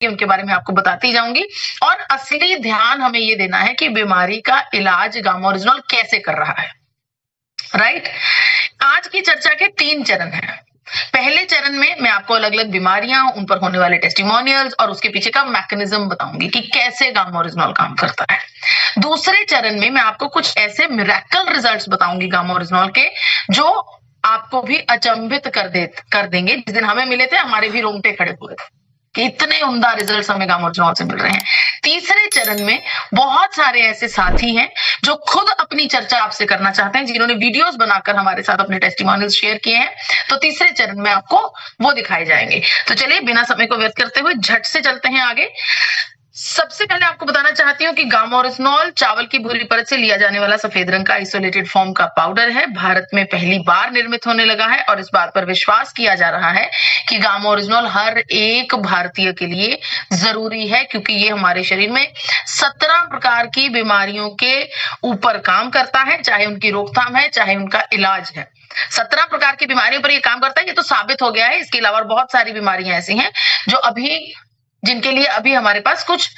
उनके बारे में आपको बताती जाऊंगी। और असली ध्यान हमें ये देना है कि बीमारी का इलाज गामा ओरिजिनॉल कैसे कर रहा है, राइट। आज की चर्चा के 3 चरण हैं। पहले चरण में मैं आपको अलग अलग बीमारियां, उन पर होने वाले टेस्टिमोनियल्स और उसके पीछे का मैकेनिज्म बताऊंगी कि कैसे गामा ओरिजिनॉल काम करता है। दूसरे चरण में मैं आपको कुछ ऐसे मिरेकल रिजल्ट्स बताऊंगी गामा ओरिजिनॉल के, जो आपको भी अचंभित कर देंगे। जिस दिन हमें मिले थे हमारे भी रोंगटे खड़े हुए थे कि इतने उम्दा रिजल्ट्स हमें गामा ओरिजिनॉल से मिल रहे हैं। तीसरे चरण में बहुत सारे ऐसे साथी हैं जो खुद अपनी चर्चा आपसे करना चाहते हैं, जिन्होंने वीडियोस बनाकर हमारे साथ अपने टेस्टिमोनियल्स शेयर किए हैं। तो तीसरे चरण में आपको वो दिखाए जाएंगे। तो चलिए बिना समय को व्यर्थ करते हुए झट से चलते हैं आगे। सबसे पहले आपको बताना चाहती हूँ कि गामा ओरिजिनॉल चावल की भूरी परत से लिया जाने वाला सफेद रंग का आइसोलेटेड फॉर्म का पाउडर है। भारत में पहली बार निर्मित होने लगा है और इस बात पर विश्वास किया जा रहा है कि गामा ओरिजिनॉल हर एक भारतीय के लिए जरूरी है, क्योंकि ये हमारे शरीर में 17 प्रकार की बीमारियों के ऊपर काम करता है, चाहे उनकी रोकथाम है चाहे उनका इलाज है। 17 प्रकार की बीमारियों पर ये काम करता है, ये तो साबित हो गया है। इसके अलावा बहुत सारी बीमारियां ऐसी हैं जो जिनके लिए अभी हमारे पास कुछ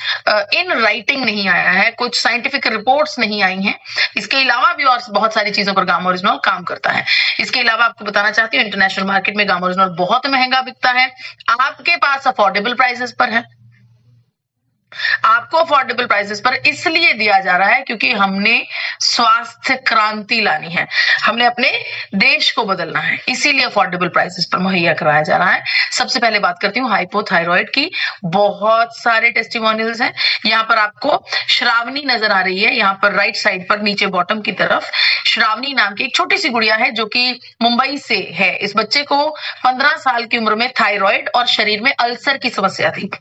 इन राइटिंग नहीं आया है, कुछ साइंटिफिक रिपोर्ट्स नहीं आई हैं। इसके अलावा भी और बहुत सारी चीजों पर गामा ओरिजिनॉल काम करता है। इसके अलावा आपको बताना चाहती हूँ, इंटरनेशनल मार्केट में गामा ओरिजिनॉल बहुत महंगा बिकता है, आपके पास अफोर्डेबल प्राइसेस पर है। आपको अफोर्डेबल प्राइसेस पर इसलिए दिया जा रहा है क्योंकि हमने स्वास्थ्य क्रांति लानी है, हमने अपने देश को बदलना है, इसीलिए अफोर्डेबल प्राइसेस पर मुहैया कराया जा रहा है। सबसे पहले बात करती हूँ हाइपोथायराइड की। बहुत सारे टेस्टिमोनियल्स हैं। यहाँ पर आपको श्रावणी नजर आ रही है, यहाँ पर राइट साइड पर नीचे बॉटम की तरफ श्रावणी नाम की एक छोटी सी गुड़िया है जो कि मुंबई से है। इस बच्चे को 15 साल की उम्र में थायराइड और शरीर में अल्सर की समस्या थी।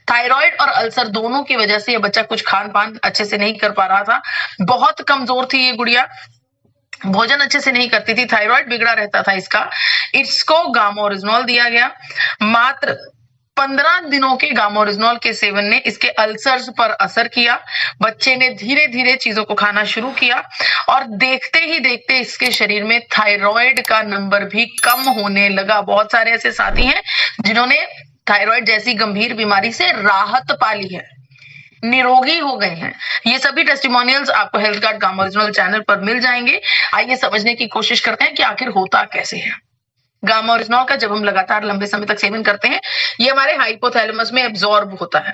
थायराइड और अल्सर दोनों की वजह से ये बच्चा कुछ खान पान अच्छे से नहीं कर पा रहा था, बहुत कमजोर थी ये गुड़िया, भोजन अच्छे से नहीं करती थी, थायराइड बिगड़ा रहता था इसका। इसको गामा ओरिजिनॉल दिया गया। मात्र 15 दिनों के गामा ओरिजिनॉल के सेवन ने इसके अल्सर्स पर असर किया। बच्चे ने धीरे धीरे चीजों को खाना शुरू किया और देखते ही देखते इसके शरीर में थायराइड का नंबर भी कम होने लगा। बहुत सारे ऐसे साथी हैं जिन्होंने थायराइड जैसी गंभीर बीमारी से राहत पाली है, निरोगी हो गए हैं। ये सभी टेस्टिमोनियल्स आपको health guard gamma oryzanol channel पर मिल जाएंगे। आइए समझने की कोशिश करते हैं कि आखिर होता कैसे है। गामा ओरिजिनॉल का जब हम लगातार लंबे समय तक सेवन करते हैं, ये हमारे हाइपोथैलेमस में एब्जॉर्ब होता है।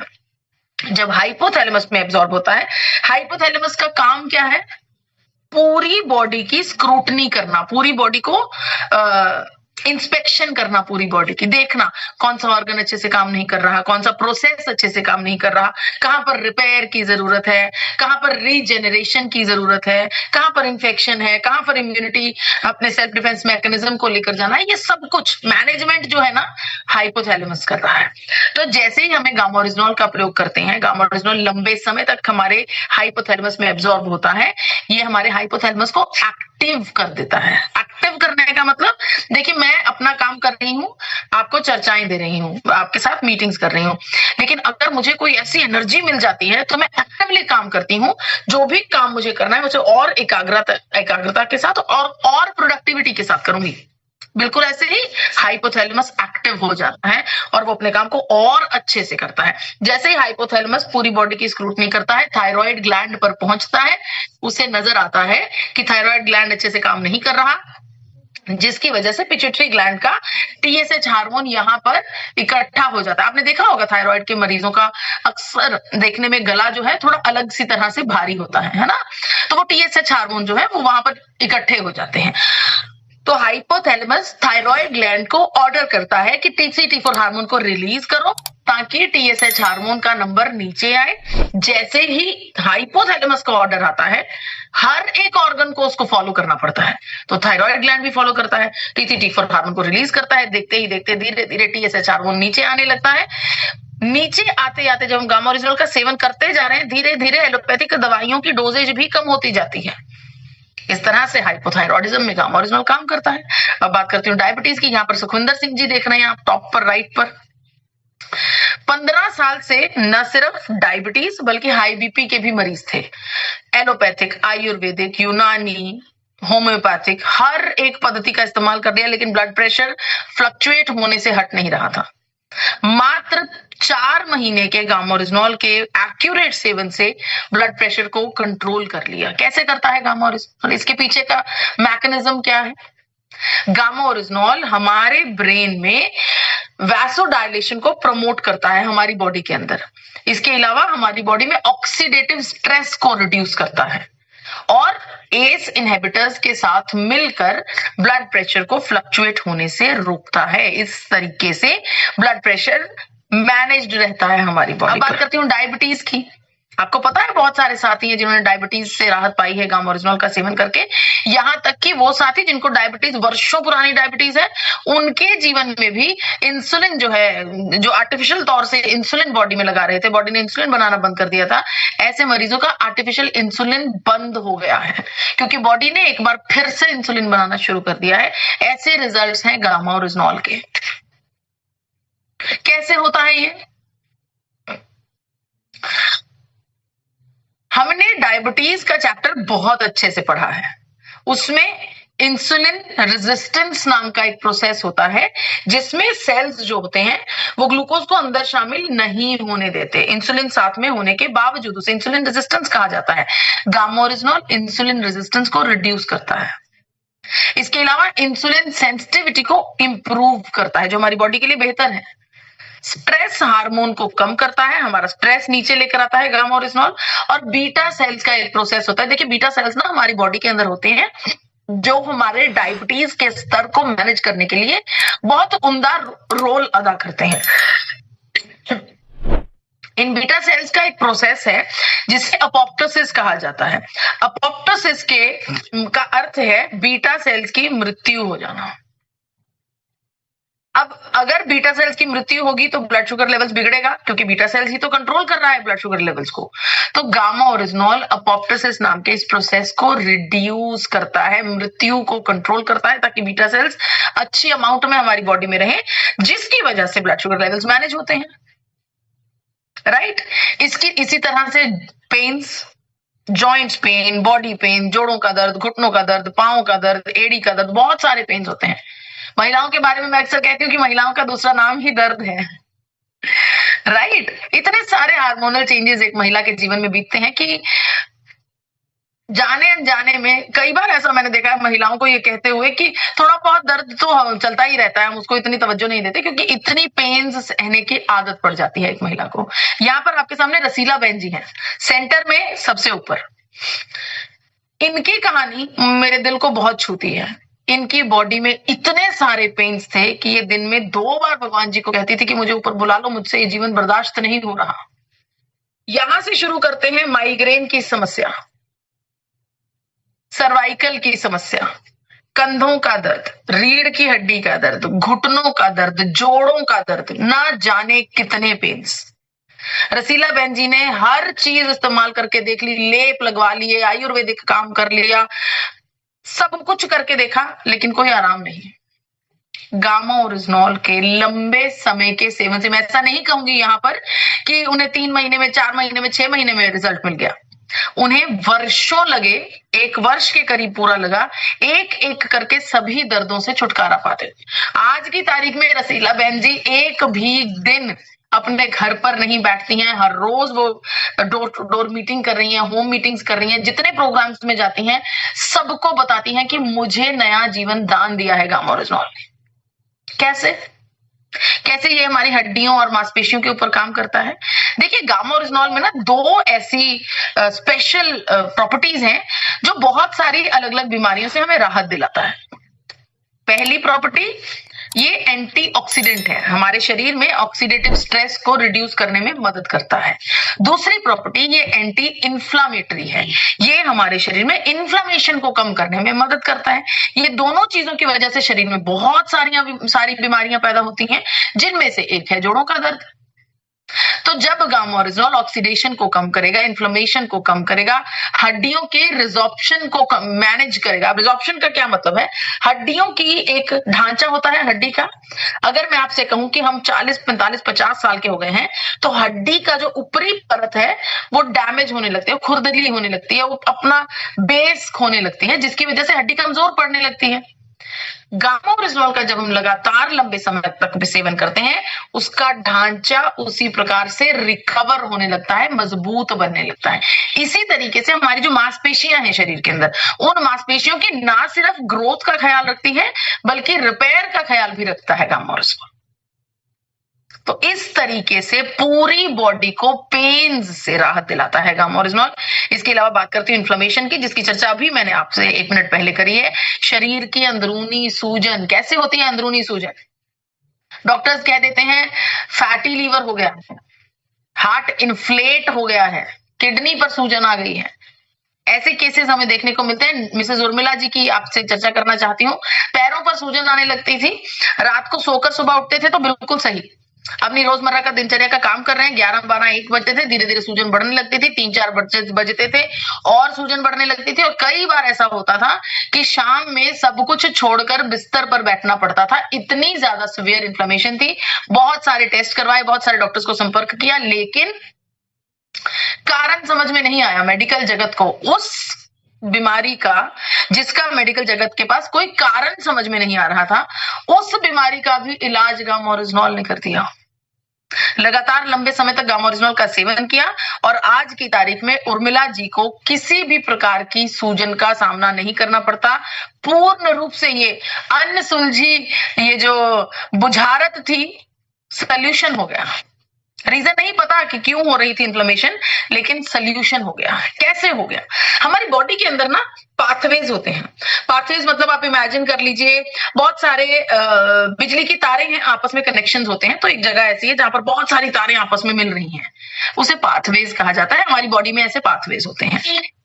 जब हाइपोथैलेमस में एब्जॉर्ब होता है, हाइपोथैलेमस का काम क्या है? पूरी बॉडी की स्क्रूटनी करना, पूरी बॉडी को इंस्पेक्शन करना, पूरी बॉडी की देखना, कौन सा ऑर्गन अच्छे से काम नहीं कर रहा, कौन सा प्रोसेस अच्छे से काम नहीं कर रहा, कहां पर रिपेयर की जरूरत है, कहां पर रीजेनरेशन की जरूरत है, कहां पर इंफेक्शन है, कहां पर इम्यूनिटी, अपने सेल्फ डिफेंस मैकेनिज्म को लेकर जाना है। ये सब कुछ मैनेजमेंट जो है ना, हाइपोथैलेमस कर रहा है। तो जैसे ही हमें गामा ओरिजिनॉल का प्रयोग करते हैं, गामा ओरिजिनॉल लंबे समय तक हमारे हाइपोथैलेमस में एब्जॉर्ब होता है। ये हमारे हाइपोथैलेमस को एक्टिव कर देता है। एक्टिव करने का मतलब, देखिए मैं अपना काम कर रही हूँ, आपको चर्चाएं दे रही हूँ, आपके साथ मीटिंग्स कर रही हूँ, लेकिन अगर मुझे कोई ऐसी एनर्जी मिल जाती है तो मैं एक्टिवली काम करती हूँ। जो भी काम मुझे करना है मुझे और एकाग्रता के साथ और प्रोडक्टिविटी के साथ करूंगी। बिल्कुल ऐसे ही हाइपोथैलेमस एक्टिव हो जाता है और वो अपने काम को और अच्छे से करता है। जैसे ही हाइपोथैलेमस पूरी बॉडी की स्क्रूटनी करता है, थायराइड ग्लैंड पर पहुंचता है, उसे नजर आता है कि थायराइड ग्लैंड अच्छे से काम नहीं कर रहा, जिसकी वजह से पिट्यूटरी ग्लैंड का TSH हार्मोन यहाँ पर इकट्ठा हो जाता है। आपने देखा होगा थायराइड के मरीजों का अक्सर देखने में गला जो है थोड़ा अलग सी तरह से भारी होता है ना, तो वो TSH हार्मोन जो है वो वहां पर इकट्ठे हो जाते हैं। तो हाइपोथैलेमस थायराइड ग्लैंड को ऑर्डर करता है कि T3 T4 हार्मोन को रिलीज करो ताकि TSH हार्मोन का नंबर नीचे आए। जैसे ही हाइपोथैलेमस का ऑर्डर आता है, हर एक ऑर्गन को उसको फॉलो करना पड़ता है। तो थायराइड ग्लैंड भी फॉलो करता है, T3 T4 हार्मोन को रिलीज करता है। देखते ही देखते धीरे धीरे TSH हार्मोन नीचे आने लगता है। नीचे आते आते जब हम गामा ओरिजिनॉल का सेवन करते जा रहे हैं, धीरे धीरे एलोपैथिक दवाइयों की डोजेज भी कम होती जाती है। इस तरह से हाइपोथायरॉयडिज्म में गामा ओरिजिनॉल काम करता है। अब बात करती हूँ डायबिटीज की। यहाँ पर सुखविंदर सिंह जी देख रहे हैं आप टॉप पर राइट पर। 15 साल से न सिर्फ डायबिटीज बल्कि हाई बीपी के भी मरीज थे। एलोपैथिक, आयुर्वेदिक, यूनानी, होम्योपैथिक हर एक पद्धति का इस्तेमाल कर दिया, लेकिन ब्लड प्रेशर फ्लक्चुएट होने से हट नहीं रहा था। मात्र महीने के गामा ओरिजिनॉल के एक्यूरेट सेवन से ब्लड प्रेशर को कंट्रोल कर लिया। कैसे करता है गामा ओरिजिनॉल? इसके पीछे का मैकेनिज्म क्या है? गामा ओरिजिनॉल हमारे ब्रेन में वैसोडायलेशन को प्रमोट करता है हमारी बॉडी के अंदर। इसके अलावा हमारी बॉडी में ऑक्सीडेटिव स्ट्रेस को रिड्यूस करता है और एस इनहिबिटर्स के साथ मिलकर ब्लड प्रेशर को फ्लक्चुएट होने से रोकता है। इस तरीके से ब्लड प्रेशर मैनेज्ड रहता है हमारी बॉडी। अब बात करती हूँ डायबिटीज की। आपको पता है बहुत सारे साथी हैं जिन्होंने डायबिटीज से राहत पाई है गामा ओरिजिनॉल का सेवन करके। यहां तक कि वो साथी जिनको डायबिटीज, वर्षों पुरानी डायबिटीज है, उनके जीवन में भी इंसुलिन जो है, जो आर्टिफिशियल तौर से इंसुलिन बॉडी में लगा रहे थे, बॉडी ने इंसुलिन बनाना बंद कर दिया था, ऐसे मरीजों का आर्टिफिशियल इंसुलिन बंद हो गया है क्योंकि बॉडी ने एक बार फिर से इंसुलिन बनाना शुरू कर दिया है। ऐसे रिजल्ट्स हैं गामा ओरिजिनॉल के। कैसे होता है ये? हमने डायबिटीज का चैप्टर बहुत अच्छे से पढ़ा है। उसमें इंसुलिन रेजिस्टेंस नाम का एक प्रोसेस होता है जिसमें सेल्स जो होते हैं वो ग्लूकोज को अंदर शामिल नहीं होने देते, इंसुलिन साथ में होने के बावजूद। उसे इंसुलिन रेजिस्टेंस कहा जाता है। गामा ओरिजिनॉल इंसुलिन रेजिस्टेंस को रिड्यूस करता है। इसके अलावा इंसुलिन सेंसिटिविटी को इंप्रूव करता है, जो हमारी बॉडी के लिए बेहतर है। स्ट्रेस हार्मोन को कम करता है, हमारा स्ट्रेस नीचे लेकर आता है गामा ओरिजिनॉल। और बीटा सेल्स का एक प्रोसेस होता है। देखिए, बीटा सेल्स ना हमारी बॉडी के अंदर होते हैं जो हमारे डायबिटीज के स्तर को मैनेज करने के लिए बहुत उम्दा रोल अदा करते हैं। इन बीटा सेल्स का एक प्रोसेस है जिसे अपोप्टोसिस कहा जाता है। अपोप्टोसिस का अर्थ है बीटा सेल्स की मृत्यु हो जाना। अब अगर बीटा सेल्स की मृत्यु होगी तो ब्लड शुगर लेवल्स बिगड़ेगा, क्योंकि बीटा सेल्स ही तो कंट्रोल कर रहा है ब्लड शुगर लेवल्स को। तो गामा ओरिजिनॉल अपोप्टोसिस नाम के इस प्रोसेस को रिड्यूस करता है, मृत्यु को कंट्रोल करता है, ताकि बीटा सेल्स अच्छी अमाउंट में हमारी बॉडी में रहे, जिसकी वजह से ब्लड शुगर लेवल्स मैनेज होते हैं। राइट? इसी तरह से pains, joints pain, body pain, जोड़ों का दर्द, घुटनों का दर्द, पांव का दर्द, एड़ी का दर्द, बहुत सारे पेन्स होते हैं। महिलाओं के बारे में मैं अक्सर कहती हूँ कि महिलाओं का दूसरा नाम ही दर्द है। राइट? इतने सारे हार्मोनल चेंजेस एक महिला के जीवन में बीतते हैं कि जाने अनजाने में कई बार ऐसा मैंने देखा है महिलाओं को ये कहते हुए कि थोड़ा बहुत दर्द तो चलता ही रहता है, हम उसको इतनी तवज्जो नहीं देते, क्योंकि इतनी पेन्स सहने की आदत पड़ जाती है एक महिला को। यहाँ पर आपके सामने रसीला बहन जी हैं, सेंटर में सबसे ऊपर। इनकी कहानी मेरे दिल को बहुत छूती है। इनकी बॉडी में इतने सारे पेन्स थे कि ये दिन में 2 बार भगवान जी को कहती थी कि मुझे ऊपर बुला लो, मुझसे ये जीवन बर्दाश्त नहीं हो रहा। यहां से शुरू करते हैं माइग्रेन की समस्या, सर्वाइकल की समस्या, कंधों का दर्द, रीढ़ की हड्डी का दर्द, घुटनों का दर्द, जोड़ों का दर्द, ना जाने कितने पेन्स। रसीला बहन जी ने हर चीज इस्तेमाल करके देख ली, लेप लगवा लिए, आयुर्वेदिक काम कर लिया, सब कुछ करके देखा, लेकिन कोई आराम नहीं। गामा ओरिजिनॉल के लंबे समय के सेवन से, मैं ऐसा नहीं कहूंगी यहां पर कि उन्हें 3 महीने में, 4 महीने में, 6 महीने में रिजल्ट मिल गया। उन्हें वर्षों लगे, 1 वर्ष के करीब पूरा लगा, एक एक करके सभी दर्दों से छुटकारा पाते। आज की तारीख में रसीला बहन जी एक भी दिन अपने घर पर नहीं बैठती हैं। हर रोज वो डोर टू डोर मीटिंग कर रही हैं, होम मीटिंग्स कर रही हैं, जितने प्रोग्राम्स में जाती हैं सबको बताती हैं कि मुझे नया जीवन दान दिया है गामा ओरिजिनॉल ने। कैसे ये हमारी हड्डियों और मांसपेशियों के ऊपर काम करता है। देखिए, गामा ओरिजिनॉल में ना 2 ऐसी स्पेशल प्रॉपर्टीज हैं जो बहुत सारी अलग अलग बीमारियों से हमें राहत दिलाता है। पहली प्रॉपर्टी, ये एंटीऑक्सीडेंट है, हमारे शरीर में ऑक्सीडेटिव स्ट्रेस को रिड्यूस करने में मदद करता है। दूसरी प्रॉपर्टी, ये एंटी इंफ्लामेटरी है, ये हमारे शरीर में इन्फ्लामेशन को कम करने में मदद करता है। ये दोनों चीजों की वजह से शरीर में बहुत सारी बीमारियां पैदा होती हैं, जिनमें से एक है जोड़ों का दर्द। तो जब गामा ओरिजिनॉल ऑक्सीडेशन को कम करेगा, इन्फ्लेमेशन को कम करेगा, हड्डियों के रिजॉर्प्शन को मैनेज करेगा। रिजॉर्प्शन का क्या मतलब है? हड्डियों की एक ढांचा होता है हड्डी का। अगर मैं आपसे कहूं कि हम 40, 45, 50 साल के हो गए हैं, तो हड्डी का जो ऊपरी परत है वो डैमेज होने लगती है, खुरदली होने लगती है, वो अपना बेस खोने लगती है, जिसकी वजह से हड्डी कमजोर पड़ने लगती है। गामा ओरिजिनॉल का जब हम लगातार लंबे समय तक भी सेवन करते हैं, उसका ढांचा उसी प्रकार से रिकवर होने लगता है, मजबूत बनने लगता है। इसी तरीके से हमारी जो मांसपेशियां हैं शरीर के अंदर, उन मांसपेशियों की ना सिर्फ ग्रोथ का ख्याल रखती है बल्कि रिपेयर का ख्याल भी रखता है गामा ओरिजिनॉल। तो इस तरीके से पूरी बॉडी को पेन्स से राहत दिलाता है गामा ओरिजिनॉल। इसके अलावा बात करती हूँ इन्फ्लेमेशन की, जिसकी चर्चा अभी मैंने आपसे 1 मिनट पहले करी है। शरीर की अंदरूनी सूजन कैसे होती है? अंदरूनी सूजन, डॉक्टर्स कह देते हैं फैटी लीवर हो गया, हार्ट इन्फ्लेट हो गया है, किडनी पर सूजन आ गई है। ऐसे केसेस हमें देखने को मिलते हैं। मिसेस उर्मिला जी की आपसे चर्चा करना चाहती हूँ। पैरों पर सूजन आने लगती थी, रात को सोकर सुबह उठते थे तो बिल्कुल सही, अपनी रोजमर्रा का दिनचर्या का काम कर रहे हैं, 11, 12, 1 बजते थे, धीरे धीरे सूजन बढ़ने लगती थी, 3, 4 बजते थे और सूजन बढ़ने लगती थी। और कई बार ऐसा होता था कि शाम में सब कुछ छोड़कर बिस्तर पर बैठना पड़ता था, इतनी ज्यादा सीवियर इन्फ्लेमेशन थी। बहुत सारे टेस्ट करवाए, बहुत सारे डॉक्टर्स को संपर्क किया, लेकिन कारण समझ में नहीं आया मेडिकल जगत को उस बीमारी का, जिसका मेडिकल जगत के पास कोई कारण समझ में नहीं आ रहा था। उस बीमारी का भी इलाज गामा ओरिजिनॉल ने कर दिया। लगातार लंबे समय तक गामा ओरिजिनॉल का सेवन किया और आज की तारीख में उर्मिला जी को किसी भी प्रकार की सूजन का सामना नहीं करना पड़ता। पूर्ण रूप से ये अनसुलझी ये जो बुझारत थी, सोल्यूशन हो गया। रीजन नहीं पता कि क्यों हो रही थी इन्फ्लेमेशन, लेकिन सोल्यूशन हो गया। कैसे हो गया? हमारी बॉडी के अंदर ना पाथवेज होते हैं। पाथवेज मतलब आप इमेजिन कर लीजिए, बहुत सारे बिजली की तारें हैं, आपस में कनेक्शंस होते हैं। तो एक जगह ऐसी है जहां पर बहुत सारी तारें आपस में मिल रही हैं, उसे पाथवेज कहा जाता है। हमारी बॉडी में ऐसे पाथवेज होते हैं।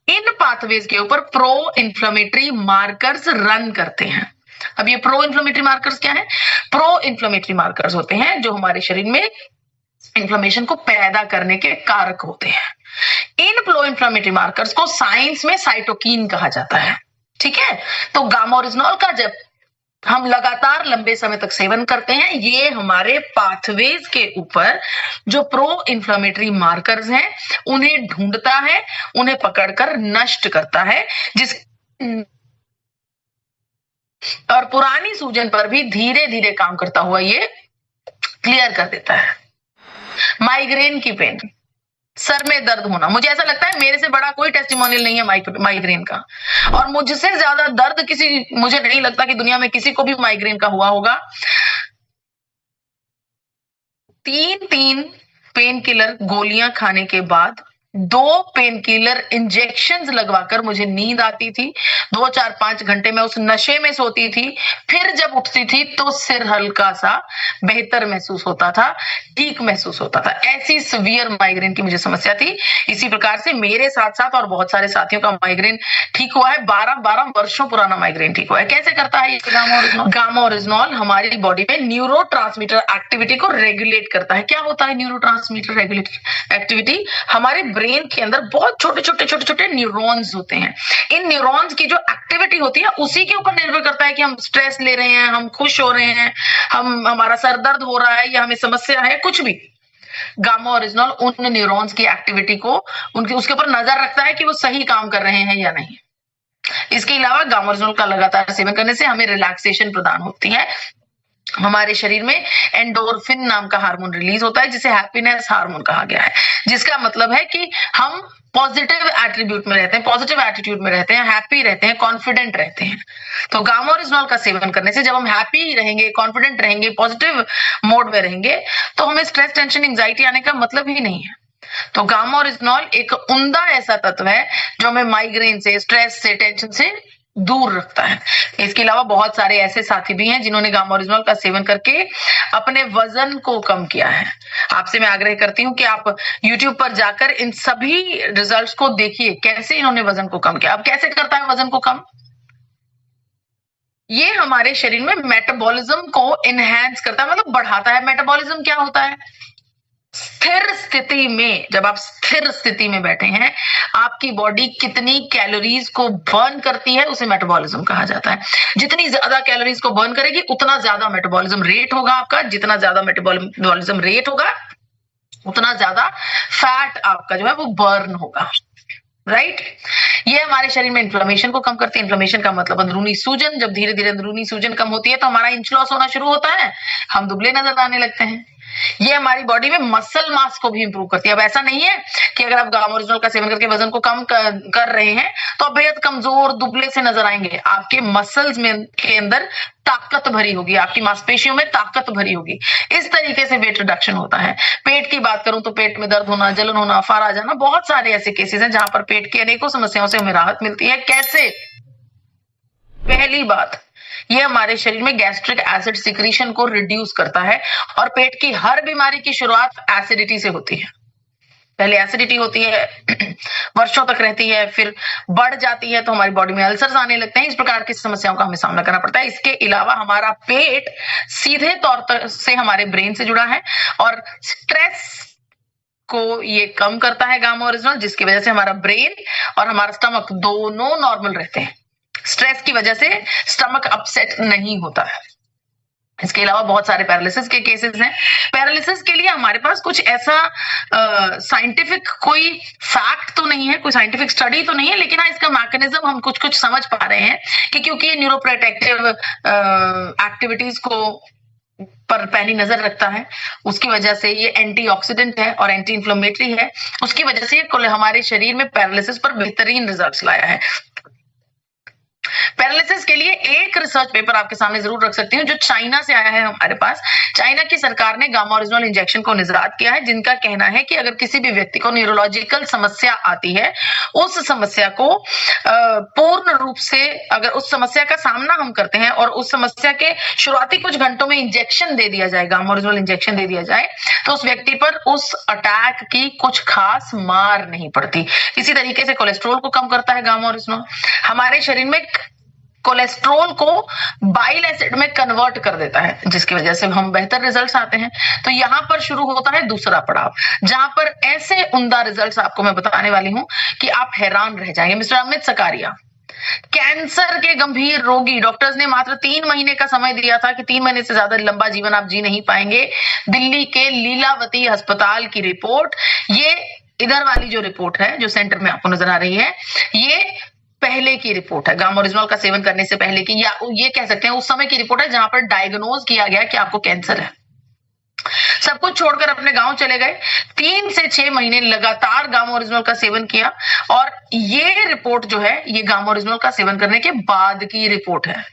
इन पाथवेज के ऊपर प्रो इन्फ्लेमेटरी मार्कर्स रन करते हैं। अब ये प्रो इन्फ्लेमेटरी मार्कर्स क्या है? प्रो इन्फ्लेमेटरी मार्कर्स होते हैं जो हमारे शरीर में इन्फ्लेमेशन को पैदा करने के कारक होते हैं। इन प्रो इन्फ्लेमेटरी मार्कर्स को साइंस में साइटोकिन कहा जाता है। ठीक है, तो गामा ओरिजिनॉल का जब हम लगातार लंबे समय तक सेवन करते हैं, ये हमारे पाथवेज के ऊपर जो प्रो इन्फ्लेमेटरी मार्कर्स हैं उन्हें ढूंढता है, उन्हें पकड़कर नष्ट करता है, जिस और पुरानी सूजन पर भी धीरे धीरे काम करता हुआ ये क्लियर कर देता है। माइग्रेन की पेन, सर में दर्द होना, मुझे ऐसा लगता है मेरे से बड़ा कोई टेस्टिमोनियल नहीं है माइग्रेन का, और मुझसे ज्यादा दर्द मुझे नहीं लगता कि दुनिया में किसी को भी माइग्रेन का हुआ होगा। 3 पेन किलर गोलियां खाने के बाद 2 पेन किलर इंजेक्शंस लगवाकर मुझे नींद आती थी। 2, 4, 5 घंटे में उस नशे में सोती थी। फिर जब उठती थी तो सिर हल्का सा बेहतर महसूस होता था, ठीक महसूस होता था। ऐसी सीवियर माइग्रेन की मुझे समस्या थी। इसी प्रकार से मेरे साथ साथ और बहुत सारे साथियों का माइग्रेन ठीक हुआ है। 12 वर्षों पुराना माइग्रेन ठीक हुआ है। कैसे करता है ये गामा ओरिजिनॉल? गामा ओरिजिनॉल हमारी बॉडी में न्यूरोट्रांसमीटर एक्टिविटी को रेगुलेट करता है। क्या होता है न्यूरोट्रांसमीटर रेगुलेट एक्टिविटी? हमारे ब्रेन के अंदर बहुत छोटे छोटे न्यूरॉन्स होते हैं। इन न्यूरॉन्स की जो एक्टिविटी होती है उसी के ऊपर निर्भर करता है कि हम स्ट्रेस ले रहे हैं, हम खुश हो रहे हैं, हमारा सर दर्द हो रहा है या हमें समस्या है, कुछ भी। गामा ओरिजिनॉल उन न्यूरॉन्स की एक्टिविटी को उसके ऊपर नजर रखता है कि वो सही काम कर रहे हैं या नहीं। इसके अलावा गामा ओरिजिनॉल का लगातार सेवन करने से हमें रिलैक्सेशन प्रदान होती है। हमारे शरीर में एंडोर्फिन नाम का हार्मोन रिलीज होता है, जिसे हैप्पीनेस हार्मोन कहा गया है, जिसका मतलब है कि हम पॉजिटिव एट्रीब्यूट में रहते हैं, पॉजिटिव एटीट्यूड में रहते हैं, हैप्पी रहते हैं, कॉन्फिडेंट रहते हैं। तो गामा ओरिजिनॉल का सेवन करने से जब हम हैप्पी रहेंगे, कॉन्फिडेंट रहेंगे, पॉजिटिव मोड में रहेंगे, तो हमें स्ट्रेस, टेंशन, एंजाइटी आने का मतलब ही नहीं है। तो गामा ओरिजिनॉल एक उम्दा ऐसा तत्व है जो हमें माइग्रेन से, स्ट्रेस से, टेंशन से दूर रखता है। इसके अलावा बहुत सारे ऐसे साथी भी हैं जिन्होंने गामा ओरिजिनॉल का सेवन करके अपने वजन को कम किया है। आपसे मैं आग्रह करती हूँ कि आप YouTube पर जाकर इन सभी रिजल्ट्स को देखिए, कैसे इन्होंने वजन को कम किया। अब कैसे करता है वजन को कम? ये हमारे शरीर में मेटाबॉलिज्म को एनहांस करता है, मतलब बढ़ाता है। मेटाबॉलिज्म क्या होता है? स्थिर स्थिति में, जब आप स्थिर स्थिति में बैठे हैं, आपकी बॉडी कितनी कैलोरीज को बर्न करती है, उसे मेटाबॉलिज्म कहा जाता है। जितनी ज्यादा कैलोरीज को बर्न करेगी उतना ज्यादा मेटाबॉलिज्म रेट होगा आपका। जितना ज्यादा मेटाबॉलिज्म रेट होगा उतना ज्यादा फैट आपका जो है वो बर्न होगा, राइट? ये हमारे शरीर में इन्फ्लेमेशन को कम करती है। इन्फ्लेमेशन का मतलब अंदरूनी सूजन। जब धीरे धीरे अंदरूनी सूजन कम होती है तो हमारा इंच लॉस होना शुरू होता है, हम दुबले नजर आने लगते हैं। ये हमारी बॉडी में मसल मास को भी इंप्रूव करती है। अब ऐसा नहीं है कि अगर आप गामा ओरिजिनल का सेवन करके वजन को कम कर रहे हैं तो आप बेहद कमजोर दुबले से नजर आएंगे। आपके मसल्स में के अंदर ताकत भरी होगी, आपकी मांसपेशियों में ताकत भरी होगी। इस तरीके से वेट रिडक्शन होता है। पेट की बात करूं तो पेट में दर्द होना, जलन होना, फार आ जाना, बहुत सारे ऐसे केसेस हैं जहां पर पेट की अनेकों समस्याओं से हमें राहत मिलती है। कैसे? पहली बात, ये हमारे शरीर में गैस्ट्रिक एसिड सिक्रीशन को रिड्यूस करता है और पेट की हर बीमारी की शुरुआत एसिडिटी से होती है। पहले एसिडिटी होती है, वर्षों तक रहती है, फिर बढ़ जाती है तो हमारी बॉडी में अल्सर्स आने लगते हैं। इस प्रकार की समस्याओं का हमें सामना करना पड़ता है। इसके अलावा हमारा पेट सीधे तौर से हमारे ब्रेन से जुड़ा है और स्ट्रेस को ये कम करता है गामा ओरिजिनल, जिसकी वजह से हमारा ब्रेन और हमारा स्टमक दोनों नॉर्मल रहते हैं। स्ट्रेस की वजह से स्टमक अपसेट नहीं होता है। इसके अलावा बहुत सारे पैरालिसिस के केसेस हैं। पैरालिसिस के लिए हमारे पास कुछ ऐसा साइंटिफिक कोई फैक्ट तो नहीं है, कोई साइंटिफिक स्टडी तो नहीं है, लेकिन हाँ इसका मैकेनिज्म हम कुछ कुछ समझ पा रहे हैं कि क्योंकि ये न्यूरोप्रोटेक्टिव एक्टिविटीज को पर पैनी नजर रखता है, उसकी वजह से ये एंटीऑक्सीडेंट है और एंटी इन्फ्लेमेटरी है, उसकी वजह से ये हमारे शरीर में पैरालिसिस पर बेहतरीन रिजल्ट्स लाया है। पैरालिसिस के लिए एक रिसर्च पेपर आपके सामने जरूर रख सकती हूँ जो चाइना से आया है हमारे पास। चाइना की सरकार ने गामा ओरिजिनल इंजेक्शन को निजरात किया है, जिनका कहना है कि अगर किसी भी व्यक्ति को न्यूरोलॉजिकल समस्या आती है, उस समस्या को पूर्ण रूप से अगर उस समस्या का सामना हम करते हैं और उस समस्या के शुरुआती कुछ घंटों में इंजेक्शन दे दिया जाए, गामा ओरिजिनल इंजेक्शन दे दिया जाए, तो उस व्यक्ति पर उस अटैक की कुछ खास मार नहीं पड़ती। इसी तरीके से कोलेस्ट्रॉल को कम करता है गामा ओरिजिनल। हमारे शरीर में कोलेस्ट्रॉल को बाइल एसिड में कन्वर्ट कर देता है, जिसकी वजह से हम बेहतर रिजल्ट्स आते हैं। तो यहां पर शुरू होता है दूसरा पड़ाव, जहां पर ऐसे उम्दा रिजल्ट्स आपको मैं बताने वाली हूं कि आप हैरान रह जाएंगे। मिस्टर अमित सकारिया, कैंसर के गंभीर रोगी, डॉक्टर्स ने मात्र 3 महीने का समय दिया था कि 3 महीने से ज्यादा लंबा जीवन आप जी नहीं पाएंगे। दिल्ली के लीलावती अस्पताल की रिपोर्ट, ये इधर वाली जो रिपोर्ट है जो सेंटर में आपको नजर आ रही है, ये पहले की रिपोर्ट है, गामा ओरिजिनल का सेवन करने से पहले की, या ये कह सकते हैं उस समय की रिपोर्ट है जहां पर डायग्नोज किया गया कि आपको कैंसर है। सब कुछ छोड़कर अपने गांव चले गए, 3 से 6 महीने लगातार गामा ओरिजिनल का सेवन किया और ये रिपोर्ट जो है ये गामा ओरिजिनल का सेवन करने के बाद की रिपोर्ट है।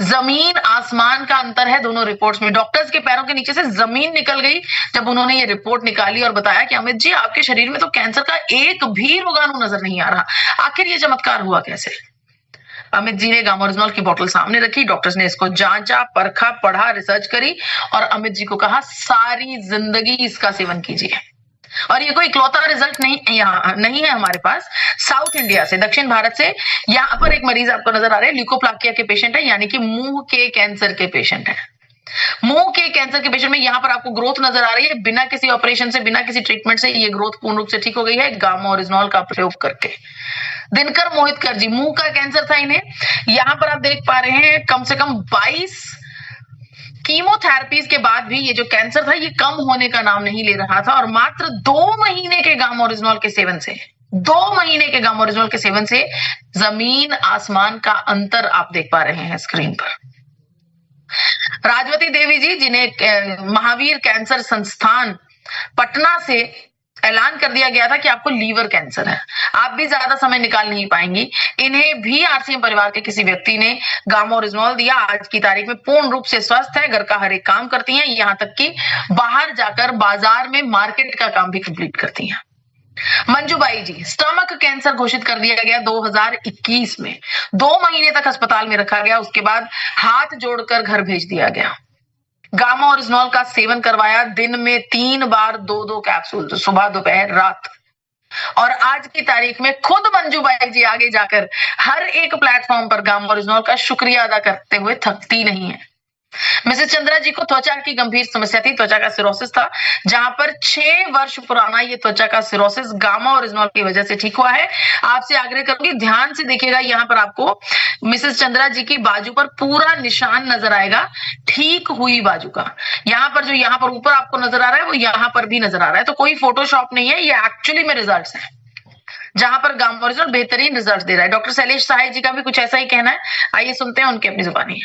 जमीन आसमान का अंतर है दोनों रिपोर्ट्स में। डॉक्टर्स के पैरों के नीचे से जमीन निकल गई जब उन्होंने ये रिपोर्ट निकाली और बताया कि अमित जी आपके शरीर में तो कैंसर का एक भी रोगाणु नजर नहीं आ रहा, आखिर ये चमत्कार हुआ कैसे? अमित जी ने गामा ओरिजिनल की बोतल सामने रखी, डॉक्टर्स ने इसको जांचा, परखा, पढ़ा, रिसर्च करी और अमित जी को कहा सारी जिंदगी इसका सेवन कीजिए। और ये कोई इकलौता रिजल्ट नहीं है हमारे पास, साउथ इंडिया से, दक्षिण भारत से यहाँ पर एक मरीज आपको नजर आ रहे हैं, ल्यूकोप्लाकिया के पेशेंट है, यानी कि मुंह के कैंसर के पेशेंट है। मुंह के कैंसर के पेशेंट में यहाँ पर आपको ग्रोथ नजर आ रही है, बिना किसी ऑपरेशन से, बिना किसी ट्रीटमेंट से ये ग्रोथ पूर्ण रूप से ठीक हो गई है गामा ओरिजिनल का प्रयोग करके। दिनकर मोहितकर जी, मुंह का कैंसर था इन्हें, यहाँ पर आप देख पा रहे हैं कम से कम 22 कीमोथेरेपीज के बाद भी ये जो कैंसर था ये कम होने का नाम नहीं ले रहा था और मात्र 2 महीने के गामा ओरिजिनल के सेवन से, 2 महीने के गामा ओरिजिनल के सेवन से जमीन आसमान का अंतर आप देख पा रहे हैं स्क्रीन पर। राजवती देवी जी, जिन्हें महावीर कैंसर संस्थान पटना से ऐलान कर दिया गया था कि आपको लीवर कैंसर है, आप भी ज्यादा समय निकाल नहीं पाएंगी, इन्हें भी आरसीएम परिवार के किसी व्यक्ति ने गामा ओरिजिनल दिया। आज की तारीख में पूर्ण रूप से स्वस्थ है, घर का हर एक काम करती हैं, यहाँ तक कि बाहर जाकर बाजार में मार्केट का काम भी कंप्लीट करती हैं। मंजूबाई जी, स्टमक कैंसर घोषित कर दिया गया 2021 में, 2 महीने तक अस्पताल में रखा गया, उसके बाद हाथ जोड़कर घर भेज दिया गया। गामा ओरिजिनल का सेवन करवाया, दिन में 3 बार 2-2 कैप्सूल, तो सुबह दोपहर रात। और आज की तारीख में खुद मंजूबाई जी आगे जाकर हर एक प्लेटफॉर्म पर गामा ओरिजिनल का शुक्रिया अदा करते हुए थकती नहीं है। मिसेस चंद्रा जी को त्वचा की गंभीर समस्या थी, त्वचा का सिरोसिस था, जहां पर 6 वर्ष पुराना ये त्वचा का सिरोसिस गामा ओरिजिनल की वजह से ठीक हुआ है। आपसे आग्रह करूंगी ध्यान से देखिएगा, यहाँ पर आपको मिसेस चंद्रा जी की बाजू पर पूरा निशान नजर आएगा, ठीक हुई बाजू का। यहाँ पर ऊपर आपको नजर आ रहा है वो यहाँ पर भी नजर आ रहा है, तो कोई फोटोशॉप नहीं है, ये एक्चुअली में रिजल्ट्स है। जहां पर गामा ओरिजिनल बेहतरीन रिजल्ट दे रहा है। डॉक्टर शैलेश सहाय जी का भी कुछ ऐसा ही कहना है, आइए सुनते हैं उनकी अपनी जुबानी।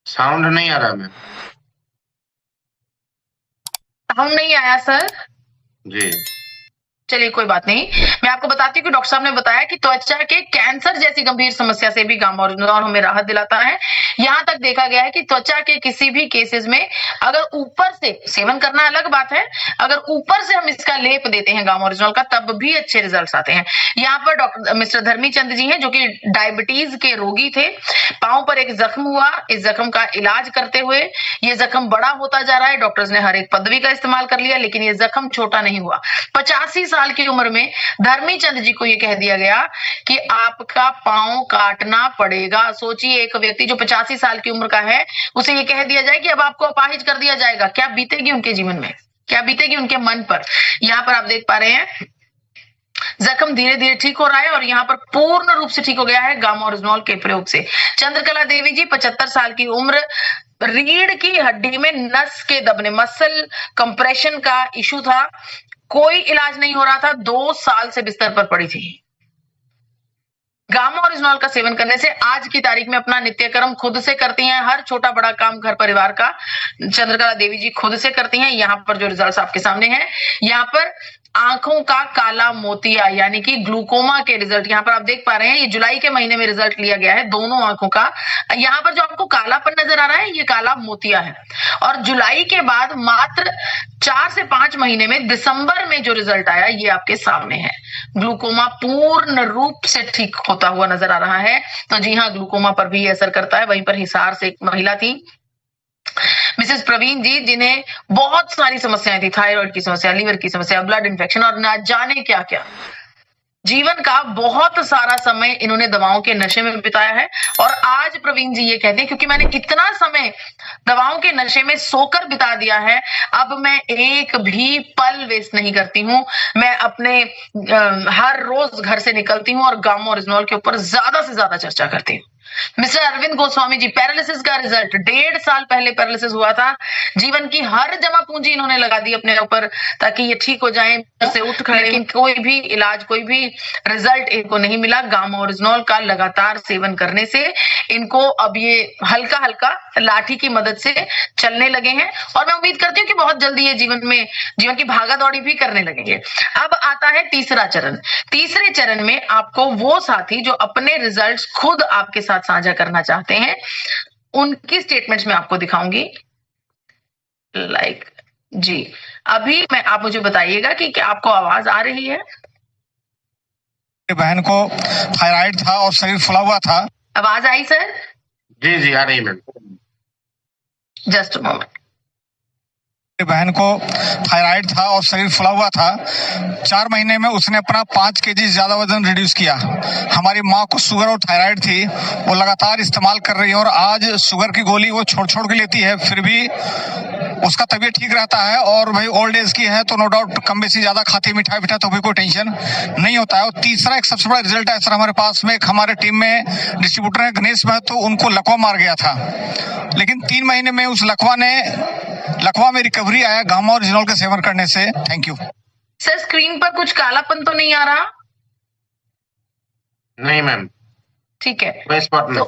साउंड नहीं आ रहा मैम। साउंड नहीं आया सर जी। चलिए कोई बात नहीं, मैं आपको बताती हूँ कि डॉक्टर साहब ने बताया कि त्वचा के कैंसर जैसी गंभीर समस्या से भी गामा ओरिजिनल हमें राहत दिलाता है। यहाँ तक देखा गया है कि त्वचा के किसी भी केसेस में अगर ऊपर से सेवन करना अलग बात है, अगर ऊपर से हम इसका लेप देते हैं गामा ओरिजिनल का तब भी अच्छे रिजल्ट आते हैं। यहाँ पर डॉक्टर मिस्टर धर्मीचंद जी हैं जो कि डायबिटीज के रोगी थे। पांव पर एक जख्म हुआ, इस जख्म का इलाज करते हुए ये जख्म बड़ा होता जा रहा है। डॉक्टर्स ने हर एक पदवी का इस्तेमाल कर लिया लेकिन ये जख्म छोटा नहीं हुआ। 85 साल की उम्र में धर्मीचंद जी को यह कह दिया गया कि आपका पांव काटना पड़ेगा। सोचिए एक व्यक्ति जो 85 साल की उम्र का है उसे यह कह दिया जाए कि अब आपको अपाहिज कर दिया जाएगा, क्या बीतेगी उनके जीवन में, क्या बीतेगी उनके मन पर। यहाँ पर आप देख पा रहे हैं जख्म धीरे धीरे ठीक हो रहा है और यहाँ पर पूर्ण रूप से ठीक हो गया है गामा ओरिजिनल के प्रयोग से। चंद्रकला देवी जी 75 साल की उम्र, रीढ़ की हड्डी में नस के दबने मसल कंप्रेशन का इशू था, कोई इलाज नहीं हो रहा था, 2 साल से बिस्तर पर पड़ी थी। गामा ओरिजिनल का सेवन करने से आज की तारीख में अपना नित्यक्रम खुद से करती हैं, हर छोटा बड़ा काम घर परिवार का चंद्रकला देवी जी खुद से करती हैं। यहाँ पर जो रिजल्ट आपके सामने है, यहाँ पर आंखों का काला मोतिया यानी कि ग्लूकोमा के रिजल्ट यहाँ पर आप देख पा रहे हैं। ये जुलाई के महीने में रिजल्ट लिया गया है दोनों आंखों का। यहाँ पर जो आपको कालापन नजर आ रहा है ये काला मोतिया है और जुलाई के बाद मात्र 4 से 5 महीने में दिसंबर में जो रिजल्ट आया ये आपके सामने है। ग्लूकोमा पूर्ण रूप से ठीक होता हुआ नजर आ रहा है। तो जी हाँ, ग्लूकोमा पर भी असर करता है। वहीं पर हिसार से एक महिला थी मिसेस प्रवीण जी जिन्हें बहुत सारी समस्याएं थी, थायराइड की समस्या, लीवर की समस्या, ब्लड इन्फेक्शन और ना जाने क्या क्या। जीवन का बहुत सारा समय इन्होंने दवाओं के नशे में बिताया है और आज प्रवीण जी ये कहते हैं क्योंकि मैंने इतना समय दवाओं के नशे में सोकर बिता दिया है, अब मैं एक भी पल वेस्ट नहीं करती हूँ। मैं अपने हर रोज घर से निकलती हूँ और गामा ओरिजिनल के ऊपर ज्यादा से ज्यादा चर्चा करती हूँ। मिस्टर अरविंद गोस्वामी जी, पैरालिसिस का रिजल्ट, 1.5 साल पहले पैरालिसिस हुआ था, जीवन की हर जमा पूंजी इन्होंने लगा दी अपने ऊपर ताकि ये ठीक हो जाएं, से उठ खड़े, लेकिन कोई भी इलाज, कोई भी रिजल्ट इनको नहीं मिला। गामा ओरिजिनल का लगातार सेवन करने से इनको अब ये हल्का हल्का लाठी की मदद से चलने लगे हैं और मैं उम्मीद करती हूँ कि बहुत जल्दी ये जीवन की भागा दौड़ी भी करने लगेंगे। अब आता है तीसरा चरण। तीसरे चरण में आपको वो साथी जो अपने रिजल्ट्स खुद आपके साथ साझा करना चाहते हैं उनकी स्टेटमेंट्स मैं आपको दिखाऊंगी। जी अभी आप मुझे बताइएगा कि क्या आपको आवाज आ रही है? बहन को थायराइड था और शरीर फुला हुआ था। आवाज आई सर? जी जी आ रही मैम। Just moment. बहन को थायराइड था और शरीर फुला हुआ था। 4 महीने में उसने अपना 5 केजी ज्यादा वजन रिड्यूस किया। हमारी माँ को शुगर और थायराइड थी, वो लगातार इस्तेमाल कर रही है और आज शुगर की गोली वो छोड़ छोड़ के लेती है, फिर भी उसका तबीयत ठीक रहता है। और भाई ओल्ड एज की है तो नो डाउट कम बेसी ज्यादा खाती मिठाई बिठा तो भी कोई टेंशन नहीं होता है। और तीसरा एक सबसे बड़ा रिजल्ट है सर हमारे पास में, एक हमारे टीम में डिस्ट्रीब्यूटर है गणेश महतो, उनको लकवा मार गया था लेकिन 3 महीने में उस लकवा में रिकवरी आया गामा ओरिजिनल के सेवन करने से। Thank you sir. स्क्रीन पर कुछ कालापन तो नहीं आ रहा? नहीं मैम, ठीक है। तो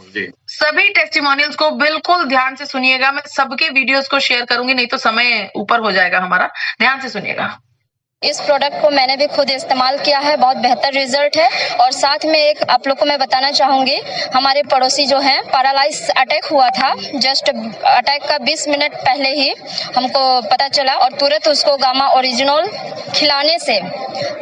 सभी टेस्टिमोनियल्स को बिल्कुल ध्यान से सुनिएगा। मैं सबके वीडियोस को शेयर करूंगी, नहीं तो समय ऊपर हो जाएगा हमारा। ध्यान से सुनिएगा। इस प्रोडक्ट को मैंने भी खुद इस्तेमाल किया है, बहुत बेहतर रिजल्ट है। और साथ में एक आप लोग को मैं बताना चाहूंगी, हमारे पड़ोसी जो हैं पैरालाइज अटैक हुआ था, जस्ट अटैक का 20 मिनट पहले ही हमको पता चला और तुरंत उसको गामा ओरिजिनल खिलाने से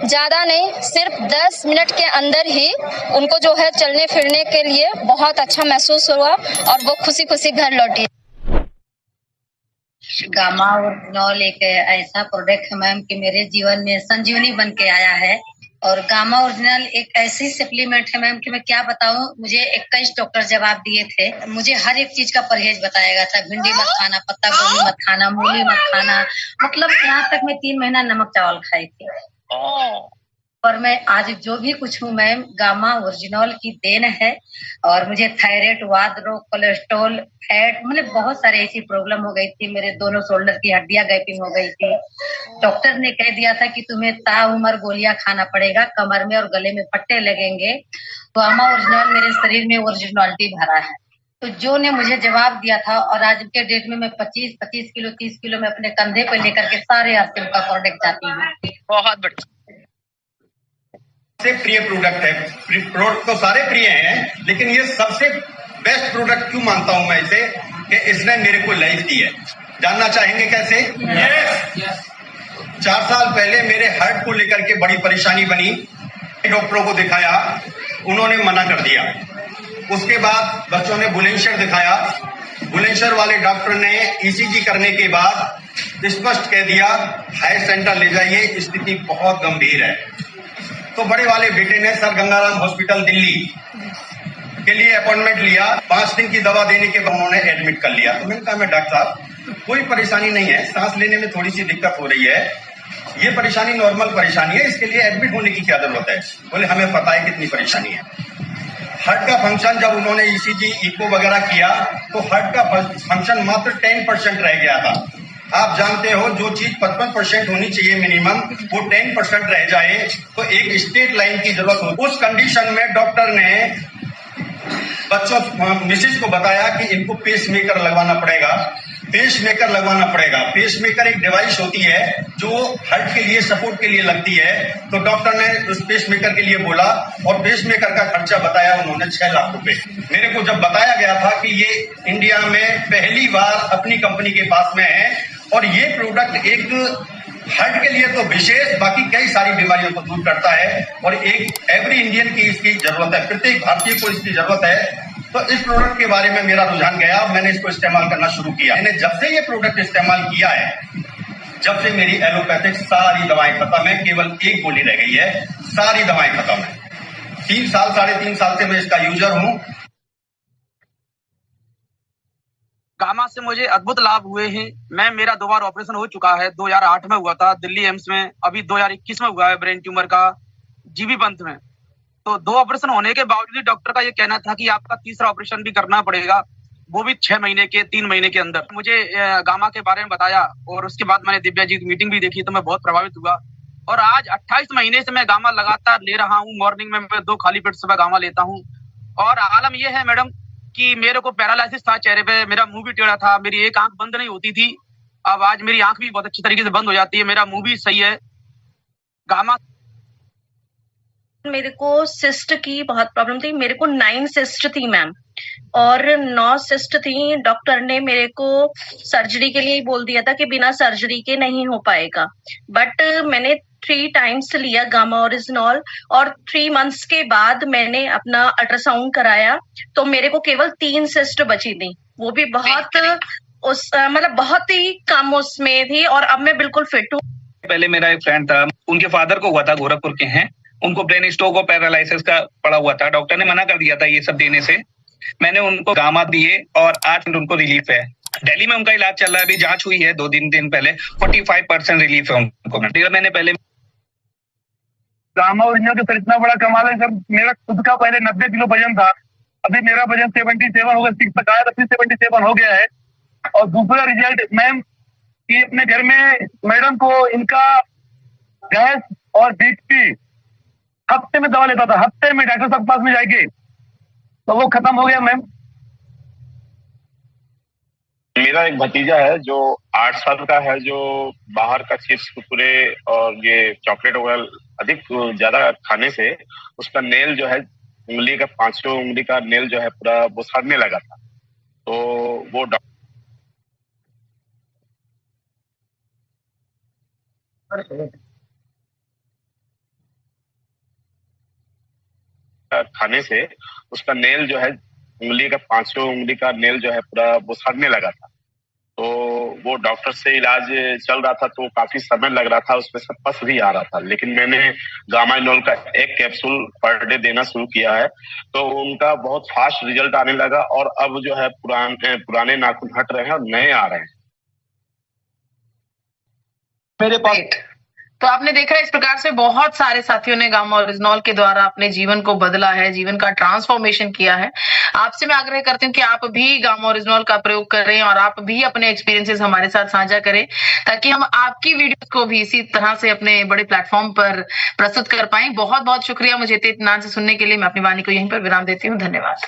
ज्यादा नहीं सिर्फ 10 मिनट के अंदर ही उनको जो है चलने फिरने के लिए बहुत अच्छा महसूस हुआ और वो खुशी खुशी घर लौटी। गामा ओरिजिनल एक ऐसा प्रोडक्ट है मैम कि मेरे जीवन में संजीवनी बन के आया है और गामा ओरिजिनल एक ऐसी सप्लीमेंट है मैम कि मैं क्या बताऊं, मुझे 21 डॉक्टर जवाब दिए थे। मुझे हर एक चीज का परहेज बताया गया था। भिंडी मत खाना, पत्ता गोभी मत खाना, मूली मत खाना, मतलब यहाँ तक मैं 3 महीना नमक चावल खाई थी। और मैं आज जो भी कुछ हूँ मैम, गामा ओरिजिनल की देन है। और मुझे थायराइड, वात रोग, कोलेस्ट्रॉल, फैट, मतलब बहुत सारे ऐसी प्रॉब्लम हो गई थी। मेरे दोनों शोल्डर की हड्डियां गैपिंग हो गई थी। डॉक्टर ने कह दिया था कि तुम्हें ताउम्र गोलियां खाना पड़ेगा, कमर में और गले में पट्टे लगेंगे। तो गामा ओरिजिनल मेरे शरीर में ओरिजिनलिटी भरा है। तो जो ने मुझे जवाब दिया था, और आज के डेट में मैं 25 किलो 30 किलो में अपने कंधे पे लेकर के सारे आरसीएम का प्रोडक्ट जाती हूँ। बहुत बढ़िया। सबसे प्रिय प्रोडक्ट है। प्रोडक्ट तो सारे प्रिय हैं, लेकिन ये सबसे बेस्ट प्रोडक्ट क्यों मानता हूं मैं इसे, कि इसने मेरे को लाइफ दी है। जानना चाहेंगे कैसे? yes. 4 साल पहले मेरे हार्ट को लेकर के बड़ी परेशानी बनी। डॉक्टरों को दिखाया, उन्होंने मना कर दिया। उसके बाद बच्चों ने बुलंदशहर दिखाया। बुलंदशहर वाले डॉक्टर ने ईसीजी करने के बाद स्पष्ट कह दिया, हायर सेंटर ले जाइए, स्थिति बहुत गंभीर है। तो बड़े वाले बेटे ने सर गंगाराम हॉस्पिटल दिल्ली के लिए अपॉइंटमेंट लिया। 5 दिन की दवा देने के बाद उन्होंने एडमिट कर लिया। तो मैंने कहा, मैं डॉक्टर साहब कोई परेशानी नहीं है, सांस लेने में थोड़ी सी दिक्कत हो रही है, ये परेशानी नॉर्मल परेशानी है, इसके लिए एडमिट होने की क्या जरूरत है? बोले, हमें पता है कितनी परेशानी है। हार्ट का फंक्शन जब उन्होंने ईसीजी, इको वगैरह किया तो हार्ट का फंक्शन मात्र 10% रह गया था। आप जानते हो, जो चीज 55% होनी चाहिए मिनिमम, वो 10% रह जाए तो एक स्टेट लाइन की जरूरत हो। उस कंडीशन में डॉक्टर ने बच्चों मिसेज को बताया कि इनको पेसमेकर लगवाना पड़ेगा। पेसमेकर लगवाना पड़ेगा। पेसमेकर एक डिवाइस होती है जो हार्ट के लिए सपोर्ट के लिए लगती है। तो डॉक्टर ने उस पेसमेकर के लिए बोला और पेसमेकर का खर्चा बताया उन्होंने 6 लाख रुपए। मेरे को जब बताया गया था कि ये इंडिया में पहली बार अपनी कंपनी के पास में है और ये प्रोडक्ट एक हार्ट के लिए तो विशेष, बाकी कई सारी बीमारियों को दूर करता है और एक एवरी इंडियन की इसकी जरूरत है, प्रत्येक भारतीय को इसकी जरूरत है। तो इस प्रोडक्ट के बारे में मेरा रुझान गया, मैंने इसको इस्तेमाल करना शुरू किया। मैंने जब से ये प्रोडक्ट इस्तेमाल किया है, जब से मेरी एलोपैथिक सारी दवाएं खत्म है, केवल एक गोली रह गई है, सारी दवाएं खत्म है। 3 साल 3.5 साल से मैं इसका यूजर हूं। गामा से मुझे अद्भुत लाभ हुए हैं। मेरा 2 बार ऑपरेशन हो चुका है। 2008 में हुआ था दिल्ली एम्स में, अभी 2021 में हुआ है ब्रेन ट्यूमर का जीबी पंथ में। तो 2 ऑपरेशन होने के बावजूद डॉक्टर का ये कहना था कि आपका तीसरा ऑपरेशन भी करना पड़ेगा, वो भी 6 महीने के 3 महीने के अंदर। मुझे गामा के बारे में बताया और उसके बाद मैंने दिव्या जी की मीटिंग भी देखी तो मैं बहुत प्रभावित हुआ। और आज 28 महीने से मैं गामा लगातार ले रहा हूँ। मॉर्निंग में मैं 2 खाली पेट सुबह गामा लेता हूँ। और आलम यह है मैडम कि मेरे को पैरालिसिस था चेहरे पे, मेरा मुंह भी टेढ़ा था, मेरी एक आंख बंद नहीं होती थी। अब आज मेरी आंख भी बहुत अच्छी तरीके से बंद हो जाती है, मेरा मुंह भी सही है। गामा मेरे को सिस्ट की बहुत प्रॉब्लम थी। मेरे को 9 सिस्ट थी मैम, और 9 सिस्ट थी। डॉक्टर ने मेरे को सर्जरी के लिए ही बोल दिया था कि बिना सर्जरी के नहीं हो पाएगा। बट मैंने 3 टाइम्स लिया गामा ओरिजिनल और 3 मंथ्स के बाद मैंने अपना अल्ट्रासाउंड कराया तो मेरे को केवल 3 सिस्ट बची थी। वो भी बहुत मतलब बहुत ही कम उसमें थी और अब मैं बिल्कुल फिट हूँ। पहले मेरा एक फ्रेंड था, उनके फादर को हुआ था, गोरखपुर के हैं, उनको ब्रेन स्ट्रोक और पैरालिसिस का पड़ा हुआ था। डॉक्टर ने मना कर दिया था ये सब देने से। मैंने उनको गामा दिए और आज उनको रिलीफ है। दिल्ली में उनका इलाज चल रहा है, अभी जांच हुई है 2 दिन पहले, 45% रिलीफ है उनको। मैंने पहले गामा ओरिजिनल का सर इतना बड़ा कमाल है सर। मेरा खुद का पहले 90 किलो वजन था, अभी मेरा वजन 77 हो गया, 6 तक आया तो फिर 77 हो गया है। और दूसरा रिजल्ट मैम कि अपने घर में मैडम को इनका गैस और बीपी हफ्ते में दवा लेता था, हफ्ते में डॉक्टर साहब के पास में जाके, तो वो खत्म हो गया मैम। मेरा एक भतीजा है जो 8 साल का है, जो बाहर का चिप्स कुरकुरे और ये चॉकलेट वगैरह अधिक ज्यादा खाने से उसका नेल जो है, उंगली का 5 उंगली का नेल जो है पूरा वो सड़ने लगा था। तो वो डॉक्टर खाने से उसका नेल जो है, उंगली का 5 उंगली का नेल जो है पूरा वो सड़ने लगा था। तो वो डॉक्टर से इलाज चल रहा था, तो काफी समय लग रहा था, उसमें सब पस भी आ रहा था। लेकिन मैंने गामा इनोल का 1 कैप्सूल पर डे देना शुरू किया है, तो उनका बहुत फास्ट रिजल्ट आने लगा और अब जो है पुराने नाखून हट रहे हैं और नए आ रहे हैं। मेरे पास तो आपने देखा इस प्रकार से बहुत सारे साथियों ने गामा ओरिजिनॉल के द्वारा अपने जीवन को बदला है, जीवन का ट्रांसफॉर्मेशन किया है। आपसे मैं आग्रह करती हूँ कि आप भी गामा ओरिजिनॉल का प्रयोग करें और आप भी अपने एक्सपीरियंसेस हमारे साथ साझा करें, ताकि हम आपकी वीडियोस को भी इसी तरह से अपने बड़े प्लेटफॉर्म पर प्रस्तुत कर पाएं। बहुत बहुत शुक्रिया मुझे इतने इत्मीनान से सुनने के लिए। मैं अपनी वाणी को यहीं पर विराम देती हूँ। धन्यवाद।